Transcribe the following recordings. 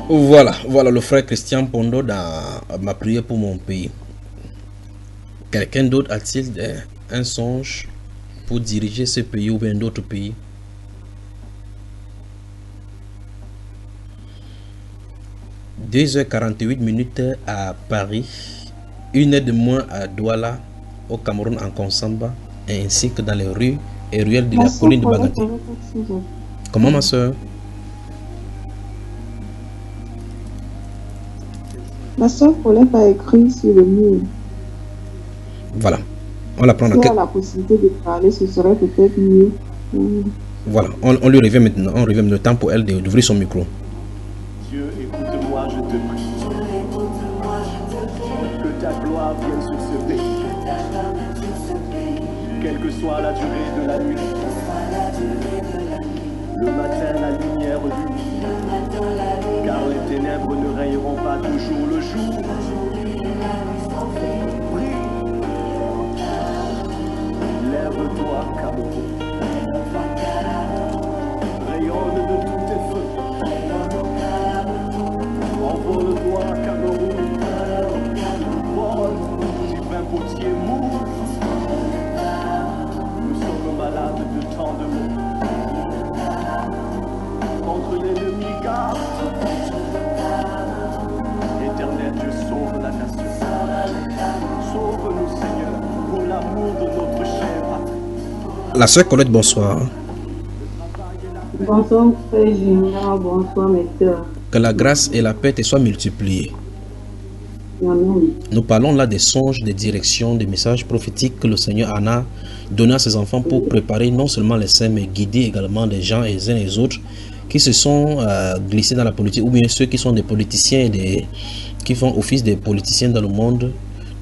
Voilà le frère Christian Pondo dans ma prière pour mon pays. Quelqu'un d'autre a-t-il un songe pour diriger ce pays ou bien d'autres pays? « 2h48 à Paris, 1h de moins à Douala, au Cameroun en Konsamba, ainsi que dans les rues et ruelles de la colline de Bagati. » Comment, ma soeur? Ma soeur Paulette a écrit sur le mur. Voilà. On la prend Si elle a la possibilité de parler, ce serait peut-être mieux. Voilà, on lui revient maintenant. On revient le temps pour elle d'ouvrir son micro. Dieu, écoute-moi, je te prie. Que ta gloire vienne sur ce pays. Quelle que soit la durée de la nuit. Le matin, la lumière du car les ténèbres ne rayeront pas toujours le jour. Prie. Lève-toi, Cameroun. Rayonne de tous tes feux. Envole-toi, Cameroun. Vole, divin potier mou. Nous sommes malades de tant de mots. Contre l'ennemi garde. Éternel Dieu, sauve la nation. Sauve-nous, Seigneur, pour l'amour de notre chère patrie. La sœur Colette, bonsoir. Bonsoir, frère Junior. Bonsoir, mes sœurs. Que la grâce et la paix te soient multipliées. Amen. Nous parlons là des songes, des directions, des messages prophétiques que le Seigneur en a donné à ses enfants pour préparer non seulement les saints, mais guider également des gens et les uns et les autres qui se sont glissés dans la politique, ou bien ceux qui sont des politiciens et qui font office des politiciens dans le monde,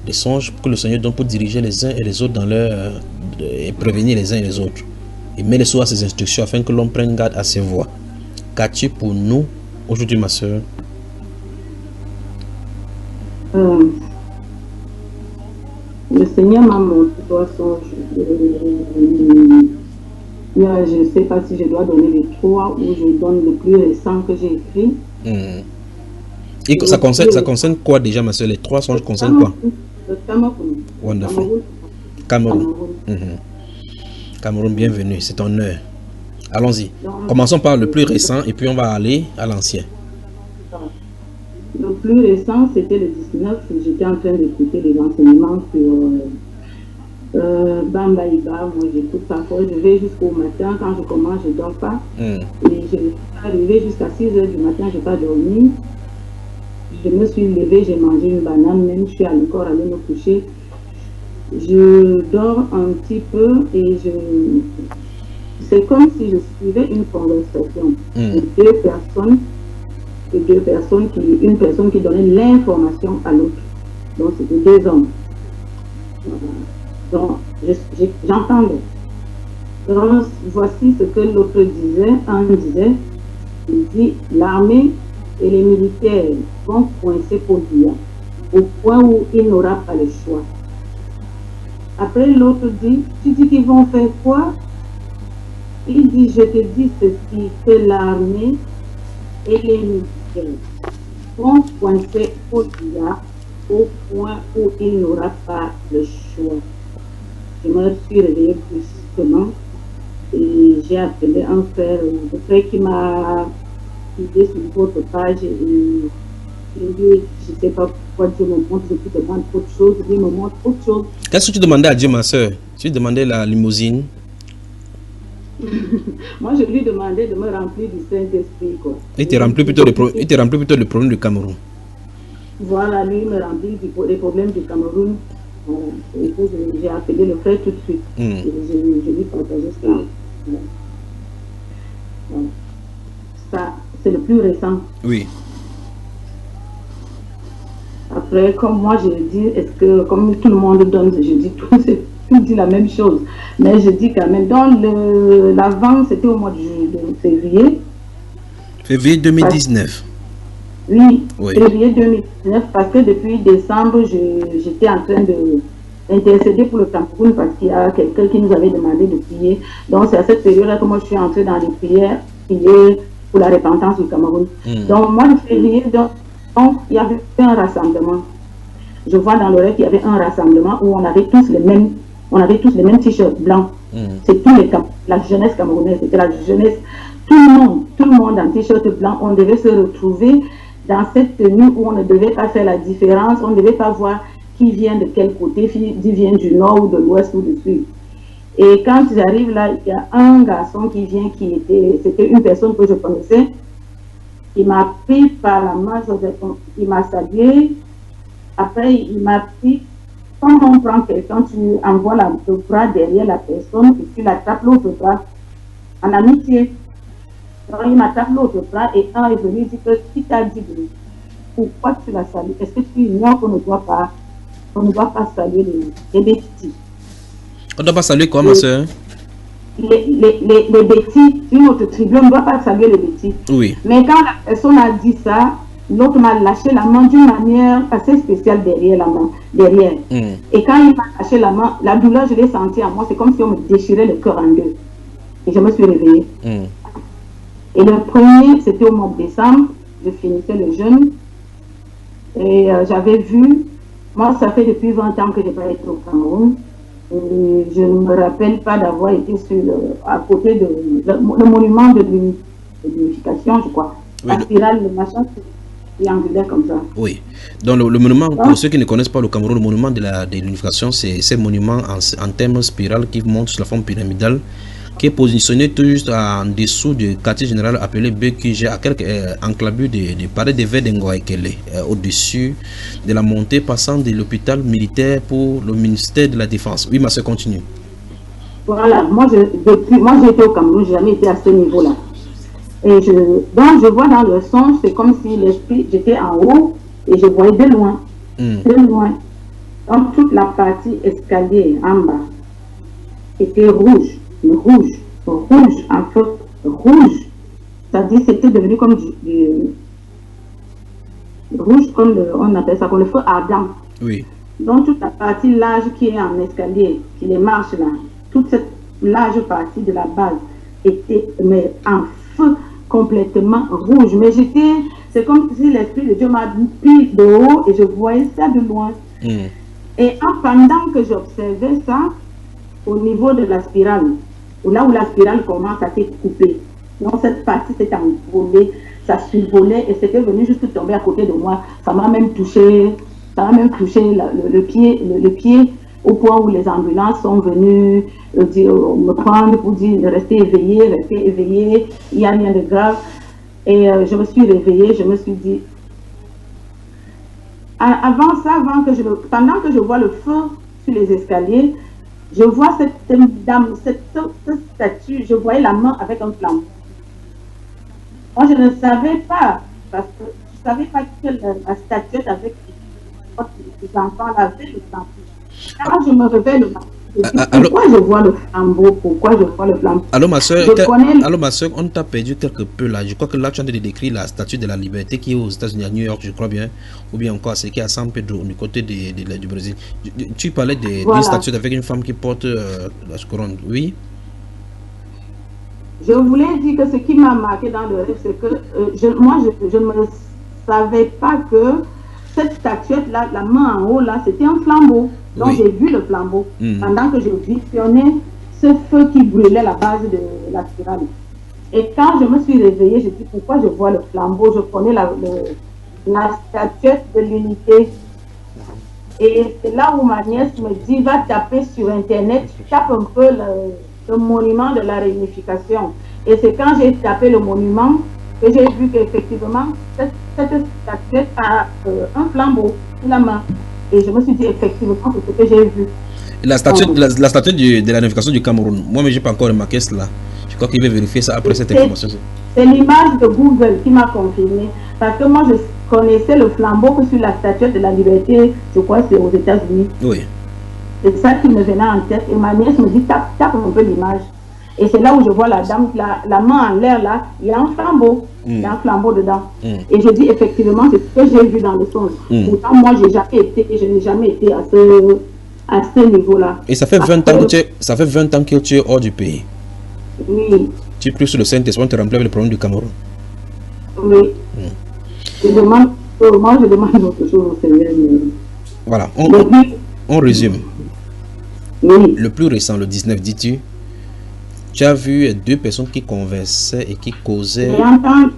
des songes que le Seigneur donne pour diriger les uns et les autres dans leur et prévenir les uns et les autres. Il met les sourds à ses instructions afin que l'on prenne garde à ses voix. Qu'as-tu pour nous aujourd'hui, ma soeur? Le Seigneur m'a montré trois songes. Je ne sais pas si je dois donner les trois ou je donne le plus récent que j'ai écrit. Et ça concerne quoi déjà, ma soeur? Les trois songes concernent quoi? Le Cameroun. Wonderful. Cameroun. Cameroun, bienvenue, c'est ton heure. Allons-y. Commençons par le plus récent et puis on va aller à l'ancien. Le plus récent, c'était le 19. J'étais en train d'écouter les enseignements sur Bamba Iba. Moi, j'écoute parfois. Je vais jusqu'au matin. Quand je commence, je ne dors pas. Et je suis arrivée jusqu'à 6 h du matin. Je n'ai pas dormi. Je me suis levée, j'ai mangé une banane. Même, je suis encore allée me coucher. Je dors un petit peu et c'est comme si je suivais une conversation de deux personnes, une personne qui donnait l'information à l'autre. Donc c'était deux hommes. Donc j'entendais. Donc voici ce que l'autre disait. Un disait, il dit, l'armée et les militaires vont coincer Podia au point où il n'aura pas le choix. Après, l'autre dit, tu dis qu'ils vont faire quoi? Il dit, je te dis ceci, que l'armée et les militaires vont coincer Podia au point où il n'aura pas le choix. Je me suis réveillée brusquement et j'ai appelé un frère qui m'a aidé sur votre page et je ne sais pas pourquoi Dieu me montre, je te demande autre chose, Dieu me montre autre chose. Qu'est-ce que tu demandais à Dieu, ma soeur? Tu demandais la limousine? Moi, je lui demandais de me remplir du Saint-Esprit. Il te remplit plutôt le problème du Cameroun. Voilà, lui, il me remplit les problèmes du Cameroun. Et puis, j'ai appelé le frère tout de suite. Et je lui partageais ça. Voilà. Ça, c'est le plus récent. Oui. Après, comme moi, je dis, est-ce que, comme tout le monde donne, je dis tout dit la même chose. Mais je dis quand même, dans l'avant, c'était au mois de février. Février 2019. Oui, février 2019, parce que depuis décembre, j'étais en train d'intercéder pour le Cameroun parce qu'il y a quelqu'un qui nous avait demandé de prier. Donc, c'est à cette période-là que moi, je suis entrée dans les prières pour la repentance du Cameroun. Donc, mois de février, donc, il y avait un rassemblement. Je vois dans le rêve qu'il y avait un rassemblement où on avait tous les mêmes t-shirts blancs. C'est la jeunesse camerounaise, c'était la jeunesse, tout le monde en t-shirt blanc. On devait se retrouver dans cette tenue où on ne devait pas faire la différence, on ne devait pas voir qui vient de quel côté, qui vient du nord ou de l'ouest ou du sud. Et quand j'arrive là, il y a un garçon qui vient, c'était une personne que je connaissais, il m'a pris par la main, il m'a salué, après il m'a pris. Quand on prend quelqu'un, tu envoies le bras derrière la personne et tu l'attrapes l'autre bras en amitié. Donc, il m'attrape l'autre bras et un est venu dire que qui t'a dit pourquoi tu l'as salué? Est-ce que tu ignores qu'on ne doit pas saluer les bêtises? On ne doit pas saluer quoi, ma soeur? Les bêtises, une autre tribu, on ne doit pas saluer les bêtises. Oui. Mais quand la personne a dit ça, l'autre m'a lâché la main d'une manière assez spéciale derrière la main. Et quand il m'a lâché la main, la douleur, je l'ai sentie en moi. C'est comme si on me déchirait le cœur en deux. Et je me suis réveillée. Et le premier, c'était au mois de décembre. Je finissais le jeûne. Et j'avais vu, moi, ça fait depuis 20 ans que je n'ai pas été au Cameroun. Et je ne me rappelle pas d'avoir été à côté de le monument de l'unification, je crois. La spirale, le machin. Comme ça. Oui. Donc le monument, pour ceux qui ne connaissent pas le Cameroun, le monument de l'unification, c'est ce monument en termes spirale qui montre sur la forme pyramidale, qui est positionné tout juste en dessous du quartier général appelé BQG, à quelques enclavures de Palais de Verre d'Ngoaikele, au-dessus de la montée passant de l'hôpital militaire pour le ministère de la Défense. Oui, ma soeur, continue. Voilà, moi j'ai été au Cameroun, je n'ai jamais été à ce niveau-là. Et donc je vois dans le songe, c'est comme si l'esprit, j'étais en haut et je voyais de loin. De loin. Donc toute la partie escalier en bas était rouge. Rouge en fait, rouge. C'est-à-dire c'était devenu comme du rouge, comme on appelle ça, comme le feu ardent. Oui. Donc toute la partie large qui est en escalier, qui les marches là, toute cette large partie de la base était en feu, complètement rouge. Mais c'est comme si l'Esprit de Dieu m'a pris de haut et je voyais ça de loin. Et pendant que j'observais ça, au niveau de la spirale, là où la spirale commence à se couper, donc cette partie s'est envolée, ça survolait et c'était venu juste tomber à côté de moi. Ça m'a même touché le pied au point où les ambulances sont venues me prendre pour dire de rester éveillé, il n'y a rien de grave. Et je me suis réveillée, je me suis dit, pendant que je vois le feu sur les escaliers, je vois cette dame, cette statue, je voyais la main avec un flambeau. Moi, je ne savais pas, parce que je ne savais pas que la statuette avec les enfants avaient le flambeau. Quand je me réveille le matin, pourquoi je vois le flambeau? Allô ma soeur, on t'a perdu quelque peu là. Je crois que là tu as décrit la statue de la liberté qui est aux États-Unis, à New York, je crois bien, ou bien encore c'est qui est à San Pedro, du côté du Brésil. Tu parlais d'une statue avec une femme qui porte la couronne, oui? Je voulais dire que ce qui m'a marqué dans le rêve, c'est que je ne me savais pas que cette statuette-là, la main en haut, là, c'était un flambeau. Donc j'ai vu le flambeau pendant que je visionnais ce feu qui brûlait la base de la spirale. Et quand je me suis réveillée, je me suis dit pourquoi je vois le flambeau, je connais la statuette de l'unité. Et c'est là où ma nièce me dit, va taper sur Internet, tape un peu le monument de la réunification. Et c'est quand j'ai tapé le monument que j'ai vu qu'effectivement, cette statuette a un flambeau sur la main. Et je me suis dit, effectivement, c'est ce que j'ai vu. La statue de la réunification du Cameroun, moi, mais je n'ai pas encore remarqué cela. Je crois qu'il va vérifier ça après cette information. C'est l'image de Google qui m'a confirmé. Parce que moi, je connaissais le flambeau que sur la statuette de la liberté, je crois que c'est aux États-Unis. Oui. C'est ça qui me venait en tête. Et ma nièce me dit, tape un peu l'image. Et c'est là où je vois la dame, la main en l'air là, il y a un flambeau. Il y a un flambeau dedans. Et je dis effectivement, c'est ce que j'ai vu dans le songe. Pourtant, moi, je n'ai jamais été à ce niveau-là. Et ça fait 20 ans que tu es hors du pays. Oui. Tu es plus sur le Saint-Esprit, tu te remplis avec le problème du Cameroun. Oui. Je demande, moi je demande autre chose au Seigneur. Voilà, Depuis, on résume. oui, Le plus récent, le 19, dis-tu, tu as vu deux personnes qui conversaient et qui causaient. j'ai entendu.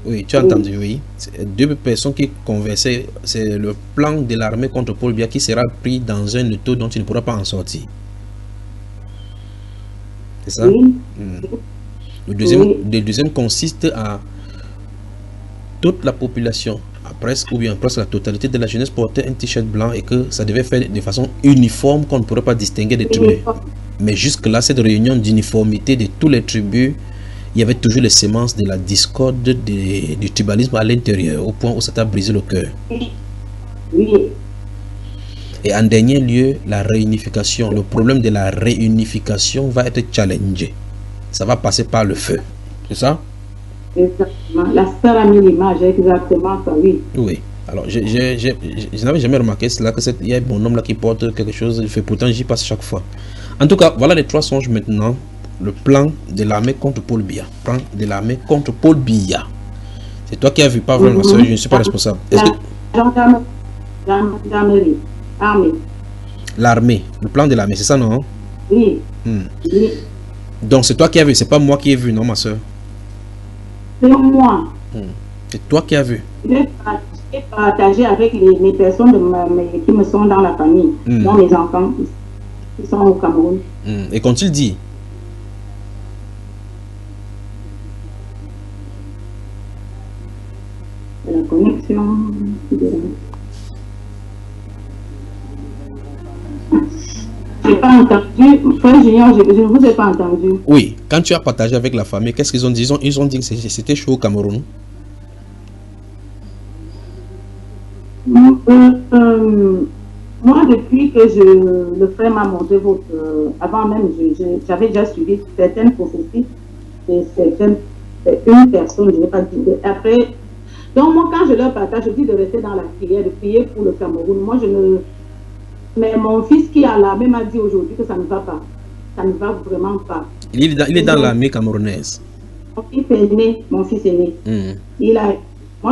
Oui, tu as entendu, oui. C'est deux personnes qui conversaient. C'est le plan de l'armée contre Paul Biya qui sera pris dans un étau dont il ne pourra pas en sortir. C'est ça? Oui, Le deuxième, oui. le deuxième consiste à toute la population, à presque ou bien presque la totalité de la jeunesse portait un t-shirt blanc et que ça devait faire de façon uniforme qu'on ne pourrait pas distinguer des tribus. Mais jusque-là, cette réunion d'uniformité de tous les tribus, il y avait toujours les semences de la discorde, du tribalisme à l'intérieur, au point où ça t'a brisé le cœur. Oui, Et en dernier lieu, la réunification. Le problème de la réunification va être challengé. Ça va passer par le feu. C'est ça? exactement. La sœur a mis l'image, exactement ça, oui. Oui. Alors, je n'avais jamais remarqué cela, il y a un bonhomme là qui porte quelque chose, pourtant j'y passe chaque fois. En tout cas, voilà les trois songes maintenant. Le plan de l'armée contre Paul Biya. Plan de l'armée contre Paul Biya. C'est toi qui as vu, pas vraiment, ma soeur, je ne suis pas responsable. Est-ce que Gendarmerie, armée, l'armée, le plan de l'armée, c'est ça, non? oui, oui. Donc c'est toi qui as vu, c'est pas moi qui ai vu, non, ma soeur? C'est moi. C'est toi qui as vu. J'ai partagé avec mes personnes qui me sont dans la famille, dont mes enfants qui sont au Cameroun. Et qu'ont-ils dit? La connexion. Je n'ai pas entendu. Frère Junior, je ne vous ai pas entendu. Oui, quand tu as partagé avec la famille, qu'est-ce qu'ils ont dit? Ils ont dit que c'était chaud au Cameroun. Moi, depuis que le frère m'a montré votre... avant même, j'avais déjà suivi certaines prophéties et une personne, je n'ai pas dit. Après, donc moi, quand je leur partage, je dis de rester dans la prière, de prier pour le Cameroun. Moi, je ne... Mais mon fils qui a l'armée m'a dit aujourd'hui que ça ne va pas. Ça ne va vraiment pas. Il est dans l'armée camerounaise. Mon fils est né. Moi,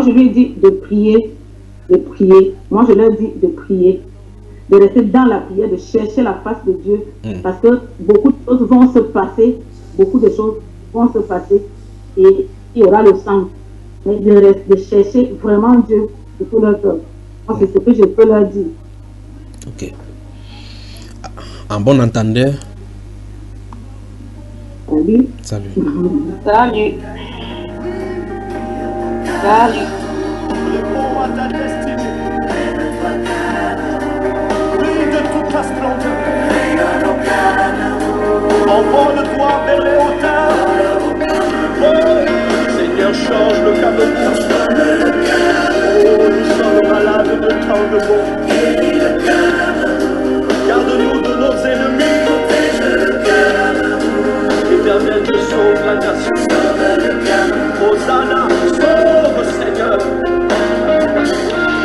je lui ai dit de prier, de prier. Moi, je leur dis de prier, de rester dans la prière, de chercher la face de Dieu. Parce que beaucoup de choses vont se passer, beaucoup de choses vont se passer et il y aura le sang. Mais de chercher vraiment Dieu de tout leur cœur. Moi, c'est ce que je peux leur dire. Ok. En bon entendeur. Salut. Salut. Salut. Salut. Réponds à ta destinée. Brille de toute ta splendeur. Envole-toi vers les hauteurs. Oh, Seigneur, change le Cameroun. Oh, nous sommes malades de tant de maux. Garde-nous de nos ennemis. Éternel, Dieu, sauve la nation. Hosanna, sauve Seigneur.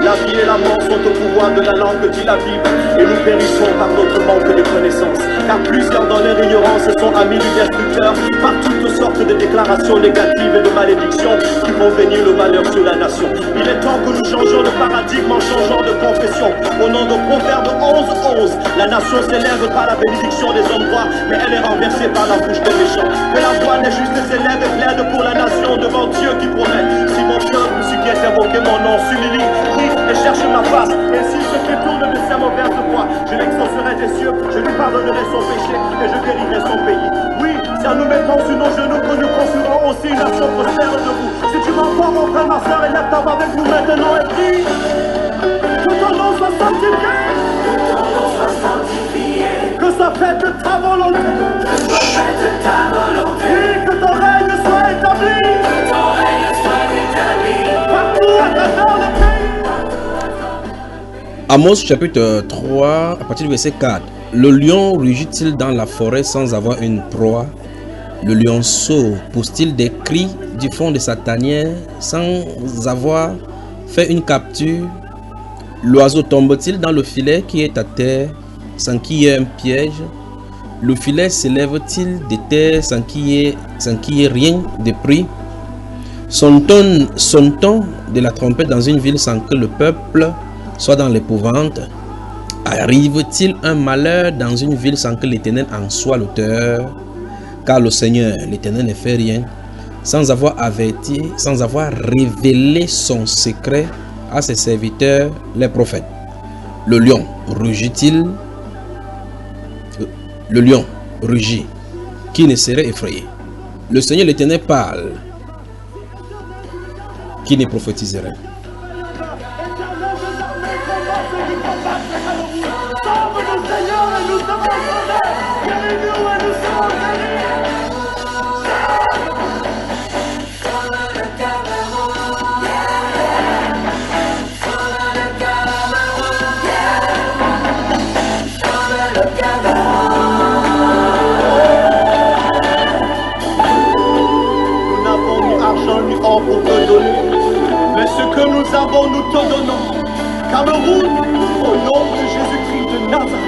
La vie et la mort sont au pouvoir de la langue, dit la Bible, et nous périssons par notre manque de connaissances. Car plusieurs dans leur ignorance sont amis du destructeur par toutes sortes de déclarations négatives et de malédictions qui font venir le malheur sur la nation. Il est temps que nous changeons de paradigme en changeant de confession. Au nom de Proverbe 11:11, la nation s'élève par la bénédiction des hommes droits, mais elle est renversée par la bouche des méchants. Que la voix des justes s'élève et plaide pour la nation devant Dieu qui promet. Si mon peuple, si qui est invoqué mon nom, s'humilie, prie et cherche ma face, et s'il se détourne de sa mauvaise voie, je l'exaucerai des cieux, je lui pardonnerai son péché et je guérirai son pays. Oui, c'est en nous mettant sur nos genoux que nous construirons aussi une nation prospère de vous. Si tu m'entends, mon frère, ma soeur, et lève ta voix avec nous maintenant et prie. Que ton nom soit sanctifié. Que ça fête ta volonté. Oui, que ton règne soit établi. Partout à travers le pays. Amos chapitre 3, à partir du verset 4. Le lion rugit-il dans la forêt sans avoir une proie? Le lionceau pousse-t-il des cris du fond de sa tanière sans avoir fait une capture? L'oiseau tombe-t-il dans le filet qui est à terre sans qu'il y ait un piège? Le filet s'élève-t-il de terre sans qu'il y ait rien de pris? Sonne-t-on de la trompette dans une ville sans que le peuple soit dans l'épouvante? Arrive-t-il un malheur dans une ville sans que l'Éternel en soit l'auteur? Car le Seigneur, l'Éternel, ne fait rien sans avoir averti, sans avoir révélé son secret à ses serviteurs, les prophètes. Le lion rugit-il? Le lion rugit. Qui ne serait effrayé? Le Seigneur, l'Éternel, parle. Qui ne prophétiserait? Pour te donner, mais ce que nous avons, nous te donnons. Cameroun, au nom de Jésus-Christ de Nazareth.